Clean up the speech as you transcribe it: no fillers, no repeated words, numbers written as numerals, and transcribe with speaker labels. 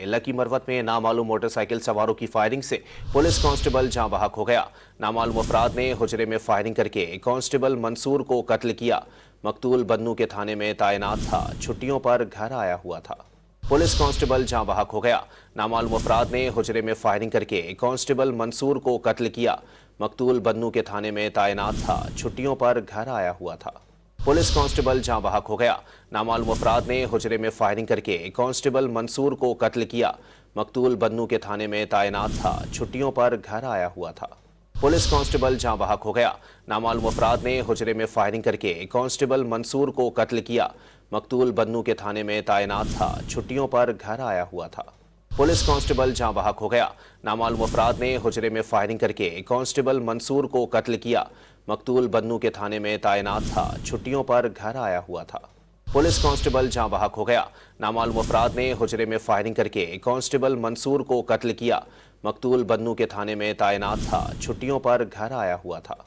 Speaker 1: Lucky Marwat में नामालूम motorcycle सवारों की फायरिंग से पुलिस कांस्टेबल जाँ बहक हो गया। नामालूम अफराद ने हुजरे में फायरिंग करके कांस्टेबल मंसूर को कत्ल किया। मकतूल बन्नू के थाने में तैनात था, छुट्टियों पर घर आया हुआ था। पुलिस कांस्टेबल जाँ बहक हो गया। नामालूम अफराद ने हुजरे में फायरिंग करके कांस्टेबल मंसूर को कत्ल किया। मकतूल बन्नू के थाने में तैनात था, छुट्टियों पर घर आया हुआ था। पुलिस कांस्टेबल जाँ बहक हो गया। नामालूम अफराद ने हुजरे में फायरिंग करके कांस्टेबल मंसूर को कत्ल किया। मकतूल बन्नू के थाने में तैनात था, छुट्टियों पर घर आया हुआ था। पुलिस कांस्टेबल जाँ बहक हो गया। नामालूम अफराद ने हुजरे में फायरिंग करके कांस्टेबल मंसूर को कत्ल किया। मकतूल बन्नू के थाने में तैनात था, छुट्टियों पर घर आया हुआ था। पुलिस कांस्टेबल जाँ बहक हो गया। नामालूम अफराद ने हुजरे में फायरिंग करके कांस्टेबल मंसूर को कत्ल किया। मकतूल बन्नू के थाने में तैनात था, छुट्टियों पर घर आया हुआ था। पुलिस कांस्टेबल जाँ बहक हो गया। नामालूम अफराद ने हुजरे में फायरिंग करके कांस्टेबल मंसूर को कत्ल किया। मकतूल बन्नू के थाने में तैनात था, छुट्टियों पर घर आया हुआ था।